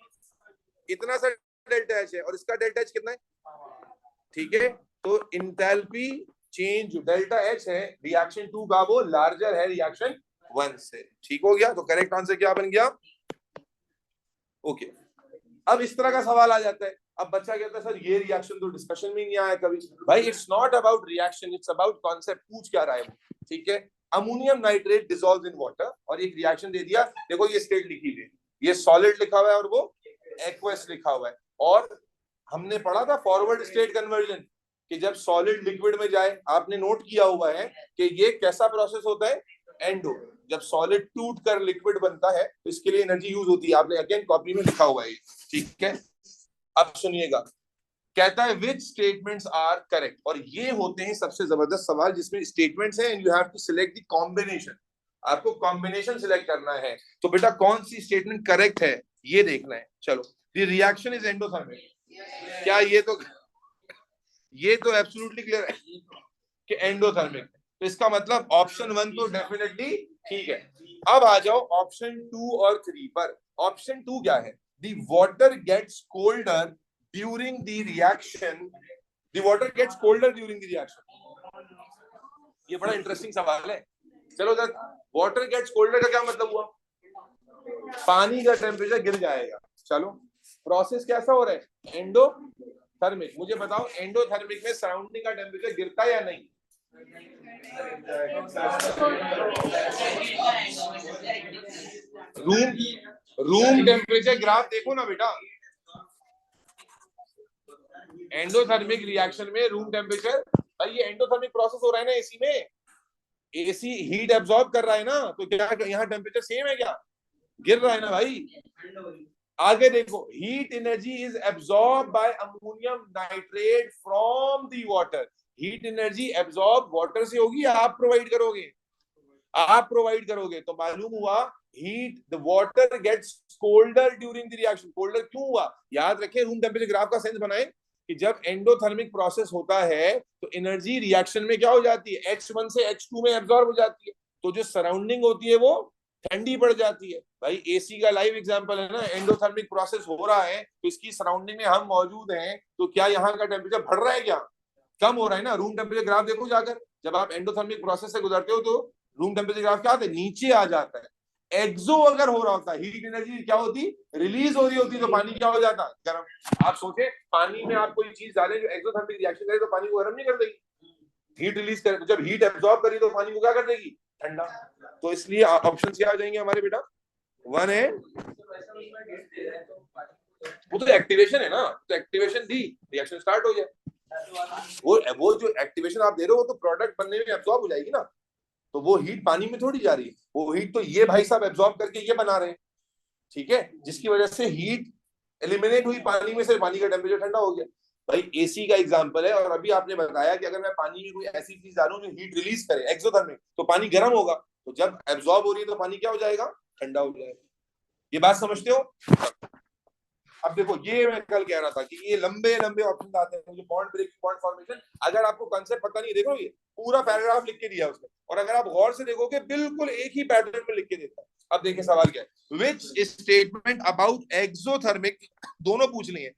इतना सा डेल्टा एच है, और इसका डेल्टा एच कितना है, ठीक है? तो इंथैल्पी चेंज डेल्टा एच है रिएक्शन 2 का, वो लार्जर है रिएक्शन 1 से। ठीक हो गया? तो करेक्ट आंसर क्या बन गया? ओके, अब इस तरह का सवाल आ जाता है, अब बच्चा कहता है सर ये रिएक्शन तो डिस्कशन में नहीं आया कभी। भाई it's not about reaction, it's about concept. पूछ क्या रहा है वो, ठीक है। Ammonium nitrate dissolve in water, और एक रिएक्शन दे दिया, देखो ये स्टेट लिखी हुई है, ये सॉलिड लिखा हुआ है और वो एक्वस लिखा हुआ है। और हमने पढ़ा था फॉरवर्ड स्टेट कन्वर्जन कि जब सॉलिड लिक्विड में जाए, आपने नोट किया हुआ है कि ये कैसा प्रोसेस होता है, एंडो। जब सॉलिड टूट कर लिक्विड बनता है तो इसके लिए एनर्जी यूज होती है, आपने अगेन कॉपी में लिखा हुआ है, ठीक है। अब सुनिएगा, कहता है विच स्टेटमेंट्स आर करेक्ट, और ये होते हैं सबसे जबरदस्त सवाल जिसमें स्टेटमेंट्स हैं and you have to select the combination. आपको कॉम्बिनेशन सिलेक्ट करना है, तो बेटा कौन सी स्टेटमेंट करेक्ट है ये देखना है। चलो, द रिएक्शन इज एंडोथर्मिक, क्या ये तो एब्सोल्युटली क्लियर है कि एंडोथर्मिक, तो इसका मतलब ऑप्शन 1 तो डेफिनेटली ठीक है। अब आ जाओ ऑप्शन 2 और 3 पर। ऑप्शन 2 क्या है, the water gets colder during the reaction, the water gets colder during the reaction. ये बड़ा इंटरेस्टिंग सवाल है। चलो सर, वाटर गेट्स कोल्डर का क्या मतलब हुआ, पानी का टेम्परेचर गिर जाएगा। चलो, प्रोसेस कैसा हो रहा है, एंडोथर्मिक। मुझे बताओ एंडोथर्मिक में सराउंडिंग का टेम्परेचर गिरता है या नहीं? रूम टेम्परेचर ग्राफ देखो ना बेटा, एंडोथर्मिक रिएक्शन में रूम टेम्परेचर, भाई ये एंडोथर्मिक प्रोसेस हो रहा है ना एसी में, एसी हीट एब्सॉर्ब कर रहा है ना, तो क्या यहाँ टेम्परेचर सेम है क्या, गिर रहा है ना भाई। आगे देखो, heat energy is absorb by ammonium nitrate from the water. Heat energy absorb water से होगी या आप प्रोवाइड करोगे? आप प्रोवाइड करोगे। तो मालूम हुआ heat, the water gets colder during the reaction. Colder क्यों हुआ? याद रखें, रूम टेम्परेचर ग्राफ का सेंस बनाए कि जब एंडोथर्मिक प्रोसेस होता है तो एनर्जी रिएक्शन में क्या हो जाती है, H1 से H2 में एब्सॉर्ब हो जाती है, तो जो सराउंडिंग होती है वो ठंडी पड़ जाती है। भाई एसी का लाइव एग्जांपल है ना, एंडोथर्मिक प्रोसेस हो रहा है तो इसकी सराउंडिंग में हम मौजूद हैं, तो क्या यहाँ का टेम्परेचर बढ़ रहा है क्या, कम हो रहा है ना। रूम टेम्परेचर ग्राफ देखो जाकर, जब आप एंडोथर्मिक प्रोसेस से गुजरते हो तो रूम टेम्परेचर ग्राफ क्या आता है, नीचे आ जाता है। एक्सो अगर हो रहा होता है, हीट एनर्जी क्या होती, रिलीज हो रही होती, तो पानी क्या हो जाता, गर्म। आप सोचे पानी में आप कोई चीज डालें जो एक्सोथर्मिक रिएक्शन करे तो पानी को गर्म नहीं कर देगी, हीट रिलीज करे। जब हीट एब्सॉर्ब करी तो पानी को क्या कर देगी, ठंडा। तो इसलिए ऑप्शन क्या आ जाएंगे हमारे बेटा, 1 है। वो तो एक्टिवेशन है ना, तो एक्टिवेशन दी, रिएक्शन स्टार्ट हो जाए। वो जो एक्टिवेशन आप दे रहे हो वो तो प्रोडक्ट बनने में एब्सॉर्ब हो जाएगी ना, तो वो हीट पानी में थोड़ी जा रही है, वो हीट तो ये भाई साहब एब्सॉर्ब करके ये बना रहे हैं, ठीक है, जिसकी वजह से हीट एलिमिनेट हुई पानी में से, पानी का टेम्परेचर ठंडा हो गया। भाई एसी का एग्जांपल है, और अभी आपने बताया कि अगर मैं पानी में कोई ऐसी चीज डालूं जो हीट रिलीज करे एक्सोथर्मिक, तो पानी गर्म होगा, तो जब एब्सॉर्ब हो रही है तो पानी क्या हो जाएगा, ठंडा हो जाएगा। ये बात समझते हो? अब देखो, ये मैं कल कह रहा था कि ये लंबे लंबे ऑप्शन आते हैं, जो बॉन्ड ब्रेकिंग, बॉन्ड फॉर्मेशन, अगर आपको कंसेप्ट पता नहीं, देखो ये पूरा पैराग्राफ लिख के दिया है उसने, और अगर आप गौर से देखोगे बिल्कुल एक ही पैटर्न में लिख के देता है। अब देखिए सवाल क्या है, विच स्टेटमेंट अबाउट एक्सोथर्मिक, दोनों पूछ लिए,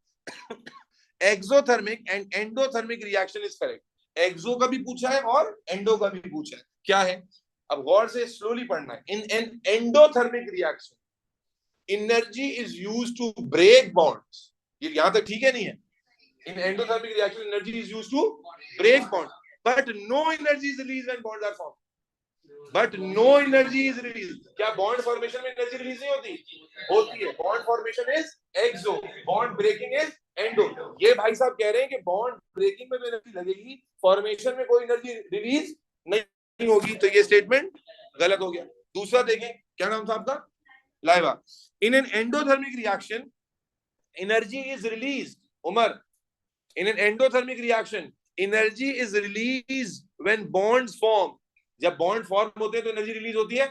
exothermic and endothermic reaction is correct. Exo का भी पूछा है और एंडो का भी पूछा है, क्या है, अब गौर से स्लोली पढ़ना है। In an endothermic reaction energy is used to break bonds, ये यहां तक ठीक है नहीं है? In endothermic reaction energy is used to break bond, but no energy is released when bonds are formed, but no energy is release. क्या बॉन्ड फॉर्मेशन में एनर्जी रिलीज नहीं होती? होती है। Bond formation is exo, bond breaking is endo. ये भाई साहब कह रहे हैं कि बॉन्ड ब्रेकिंग में एनर्जी लगेगी, फॉर्मेशन में कोई एनर्जी रिलीज नहीं होगी, तो ये स्टेटमेंट गलत हो गया। दूसरा देखें, क्या नाम था आपका, लाइवा। In an endothermic reaction energy is release, Umar, in an endothermic reaction energy is release when bonds form. जब बॉन्ड फॉर्म होते हैं तो एनर्जी रिलीज होती है,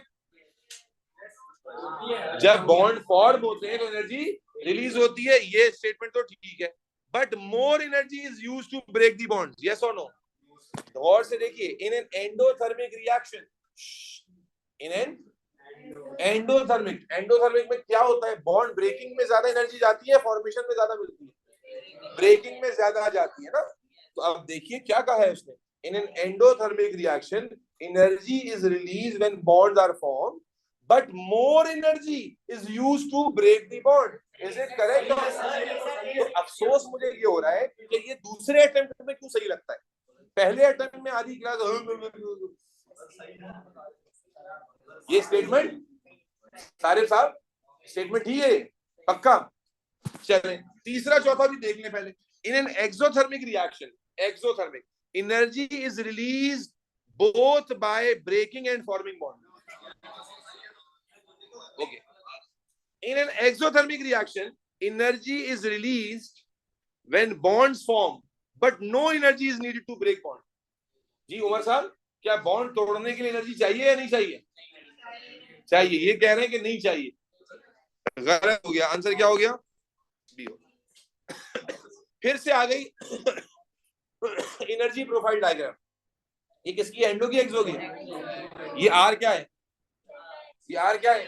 जब बॉन्ड फॉर्म होते हैं तो एनर्जी रिलीज होती है, ये स्टेटमेंट तो ठीक है, but more energy is used to break the bonds, yes और नो? गौर से देखिए, in an endothermic reaction, in an endothermic में क्या होता है, बॉन्ड ब्रेकिंग में ज्यादा एनर्जी जाती है, फॉर्मेशन में ज्यादा मिलती है, ब्रेकिंग में ज्यादा जाती है ना। तो अब देखिए क्या कहा है उसने, in an endothermic reaction energy is release when bonds are formed, but more energy is used to break the bond. Is it correct? तो अफसोस मुझे ये हो रहा है कि ये दूसरे अटेम्प्ट में क्यों सही लगता है, पहले अटेम्प्ट में आधी क्लास ये स्टेटमेंट सारे साहब स्टेटमेंट ही है पक्का। चलें तीसरा चौथा भी देख लें पहले। In an exothermic reaction, exothermic energy is release both by breaking and forming bond. Okay, in an exothermic reaction energy is released when bonds form but no energy is needed to break bond. जी उमर साहब, क्या बॉन्ड तोड़ने के लिए एनर्जी चाहिए या नहीं चाहिए? चाहिए। ये कह रहे हैं कि नहीं चाहिए, गलत हो गया। आंसर क्या हो गया? बी हो। फिर से आ गई एनर्जी प्रोफाइल डायग्राम। ये किसकी है? एंडो की, एक्सो की? ये आर क्या है? ये आर क्या है?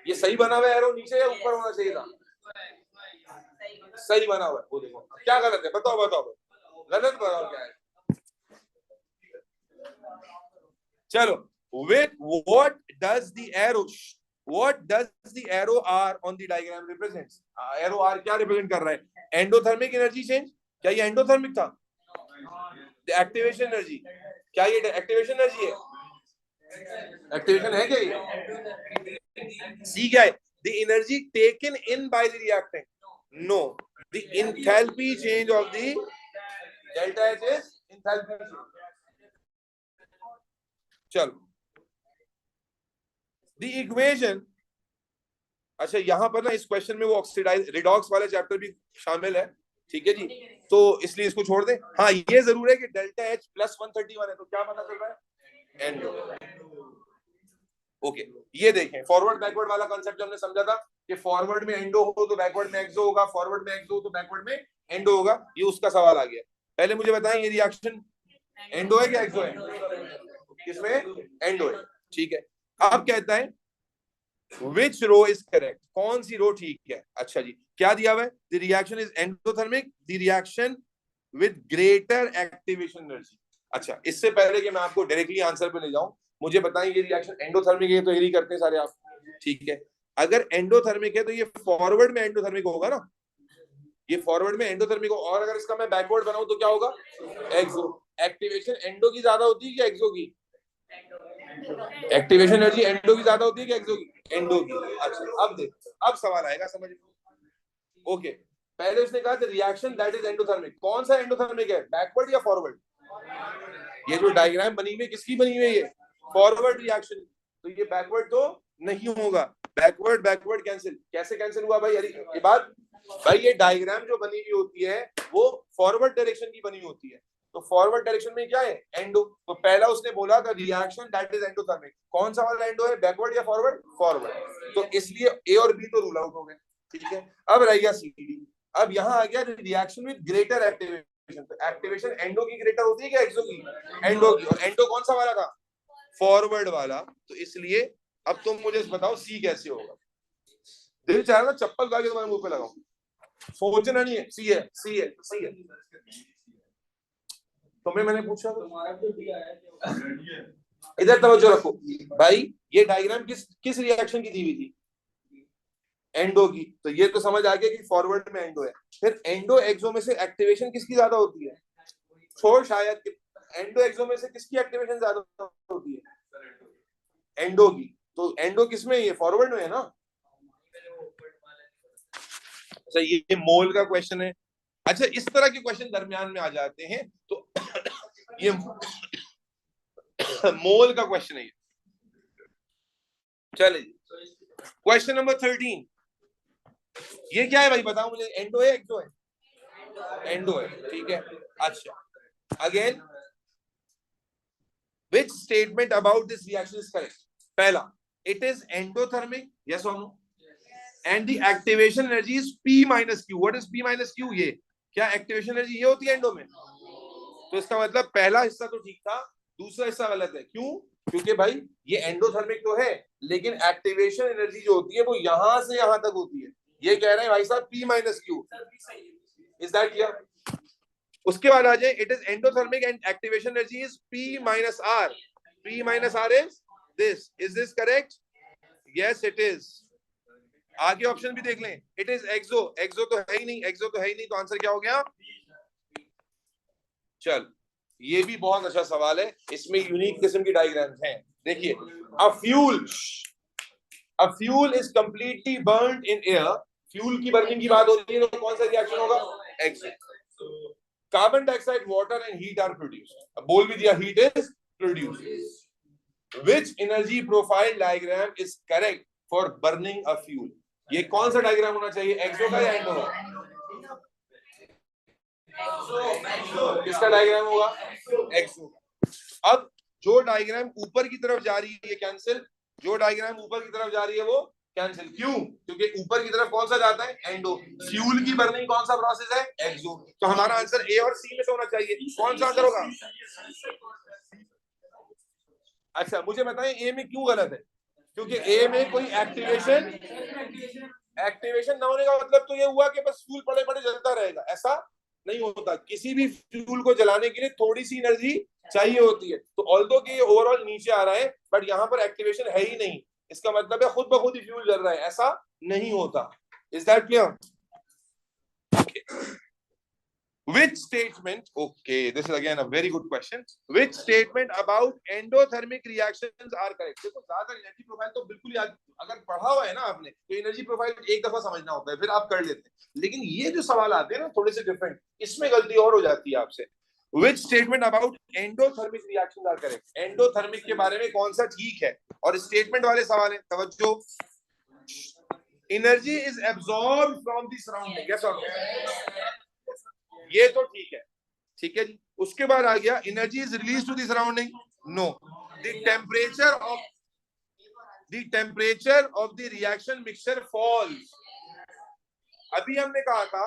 ये सही बना हुआ है एरो नीचे या ऊपर होना चाहिए था? सही बना हुआ है। वो देखो क्या गलत है, बताओ बताओ, गलत बताओ क्या है। चलो, with what does the arrow R on the diagram represents? arrow R क्या रिप्रेजेंट कर रहा है? Endothermic energy change. क्या ये एंडोथर्मिक था? Activation energy. क्या ये एक्टिवेशन एनर्जी है? एक्टिवेशन है क्या ये? सी क्या है? The energy taken in by the reactant. No, the enthalpy change of the delta H is enthalpy change. चलो, द इक्वेशन, अच्छा यहां पर ना इस क्वेश्चन में वो ऑक्सीडाइज रिडॉक्स वाला चैप्टर भी शामिल है, ठीक है जी, तो इसलिए इसको छोड़ दें। हाँ ये जरूर है कि डेल्टा एच प्लस 131 है, तो क्या पता चल रहा है? एंडो। ओके, ये देखें फॉरवर्ड बैकवर्ड वाला कॉन्सेप्ट हमने समझा था कि फॉरवर्ड में एंडो हो तो बैकवर्ड में एक्सो होगा, फॉरवर्ड में एक्सो हो तो बैकवर्ड में एंडो होगा। ये उसका सवाल आ गया। पहले मुझे बताएं ये रिएक्शन एंडो है क्या एक्सो है? किसमें? एंडो है, ठीक है। अब कहता है Which row is correct? कौन सी रो ठीक है? अच्छा जी, क्या दिया हुआ है? The reaction is endothermic, the reaction with greater activation energy। अच्छा, इससे पहले कि मैं आपको डायरेक्टली आंसर पे ले जाऊं, मुझे बताएं ये रिएक्शन एंडोथर्मिक है तो यही करते हैं सारे आप, ठीक है। अगर एंडोथर्मिक है तो ये फॉरवर्ड में एंडोथर्मिक होगा ना, ये फॉरवर्ड में एंडोथर्मिक हो, और अगर इसका मैं बैकवर्ड बनाऊं तो क्या होगा? एक्सो। एक्टिवेशन एंडो की ज्यादा होती है कि एक्सो की? एक्टिवेशन एनर्जी एंडो की ज्यादा होती है कि एक्सो की? एंडो की। अच्छा अब देख, अब सवाल आएगा समझ में। ओके, पहले उसने कहा था रिएक्शन दैट इज एंडोथर्मिक। कौन सा एंडोथर्मिक है, बैकवर्ड या फॉरवर्ड? ये जो डायग्राम बनी हुई है किसकी बनी हुई है? ये फॉरवर्ड रिएक्शन, तो ये बैकवर्ड तो नहीं होगा। बैकवर्ड बैकवर्ड कैंसिल, कैसे कैंसिल हुआ भाई? अरे ये बात भाई, ये डायग्राम जो बनी हुई होती है वो फॉरवर्ड डायरेक्शन की बनी होती है, तो फॉरवर्ड डायरेक्शन में क्या है? एंडो। तो पहला उसने बोला था रिएक्शन दैट इज एंडोथर्मिक। कौन सा वाला एंडो है, बैकवर्ड या फॉरवर्ड? फॉरवर्ड। तो इसलिए ए और बी तो रूल आउट हो गए, ठीक है। अब रह गया सी डी। अब यहाँ आ गया रिएक्शन विद ग्रेटर एक्टिवेशन। तो एक्टिवेशन एंडो की ग्रेटर होती है क्या एक्सो की? एंडो की। और एंडो कौन सा वाला था? फॉरवर्ड वाला। तो इसलिए अब तुम मुझे बताओ सी कैसे होगा? दिल चाह रहा था चप्पल गा के तुम्हारे मुंह पे लगाऊं, सोचना नहीं है। सी है, सी है, सी है। तुम्हें मैंने पूछा इधर तवज्जो रखो भाई, ये डायग्राम किस रिएक्शन की दी हुई थी? एंडो की। तो ये तो समझ आ गया कि फॉरवर्ड में एंडो है। फिर एंडो एक्सो में से एक्टिवेशन किसकी ज्यादा होती है? छोड़ शायद, एंडो एक्सो में से किसकी एक्टिवेशन ज्यादा होती है? एंडो की। तो एंडो किसमें है? फॉरवर्ड में है ना। अच्छा ये मोल का क्वेश्चन है। अच्छा इस तरह के क्वेश्चन दरमियान में आ जाते हैं, तो ये मोल का क्वेश्चन है। चलिए क्वेश्चन नंबर 13, ये क्या है भाई बताओ मुझे? एंडो है एक्सो है? एंडो है, ठीक है। अच्छा again, which statement about this reaction is correct? पहला, it is endothermic, yes or no? And the activation energy is P minus Q. What is P minus Q? ये क्या एक्टिवेशन एनर्जी ये होती है एंडो में? तो इसका मतलब पहला हिस्सा तो ठीक था, दूसरा हिस्सा गलत है। क्यों? क्योंकि भाई ये एंडोथर्मिक तो है, लेकिन एक्टिवेशन एनर्जी जो होती है वो यहां से यहां तक होती है। ये कह रहे हैं भाई साहब P minus Q। Is that clear? उसके बाद आ जाए, it is endothermic and activation energy is P minus R। P minus R is this। Is this correct? Yes it is। आगे ऑप्शन भी देख लें, इट इज एक्सो, एक्सो तो है ही नहीं, एक्सो तो है ही नहीं, तो आंसर क्या हो गया? चल, ये भी बहुत अच्छा सवाल है, इसमें यूनिक किस्म की डायग्राम्स हैं। देखिए, a fuel is completely burned in air, fuel की बर्निंग की बात होती है तो कौन सा रिएक्शन होगा? Exo. Carbon dioxide, water and heat are produced, बोल भी दिया heat is produced. Which energy profile diagram is correct for burning a fuel? ये कौन सा डायग्राम होना चाहिए, एक्सो का या एंडो का? किसका डायग्राम होगा? एक्सो। अब जो डायग्राम ऊपर की तरफ जा रही है ये कैंसिल, जो डायग्राम ऊपर की तरफ जा रही है वो कैंसिल। क्यों? क्योंकि ऊपर की तरफ कौन सा जाता है? एंडो। फ्यूल की बर्निंग कौन सा प्रोसेस है? एक्सो। तो हमारा आंसर ए और सी में से होना चाहिए, कौन सा आंसर होगा? अच्छा, मुझे बताएं ए में क्यों गलत है? क्योंकि ए में कोई एक्टिवेशन ना होने का मतलब तो ये हुआ कि बस फ्यूल पड़े पड़े जलता रहेगा, ऐसा नहीं होता। किसी भी फ्यूल को जलाने के लिए थोड़ी सी एनर्जी चाहिए होती है। तो ऑल्दो कि ये ओवरऑल नीचे आ रहा है, बट यहाँ पर एक्टिवेशन है ही नहीं, इसका मतलब है खुद ब खुद ही फ्यूल जल रहा है, ऐसा नहीं होता। Is that clear? Which statement, okay, this is again a very good question. Which statement about endothermic reactions are correct? देखो, ज्यादा एनर्जी प्रोफाइल तो बिल्कुल ही, अगर पढ़ा हुआ है ना आपने तो एनर्जी प्रोफाइल एक दफा समझना होता है, फिर आप कर लेते हैं। लेकिन ये जो सवाल आते हैं ना थोड़े से डिफरेंट, इसमें गलती और हो जाती है आपसे। Which statement about endothermic reactions are correct? Endothermic के बारे में कौन सा ठीक है? और स्टेटमेंट वाले सवाल है, तवज्जो। Energy is absorb from the surrounding, yes और नो? ये तो ठीक है, ठीक है जी। उसके बाद आ गया energy is release to the surrounding, no. The temperature of the reaction mixture falls, अभी हमने कहा था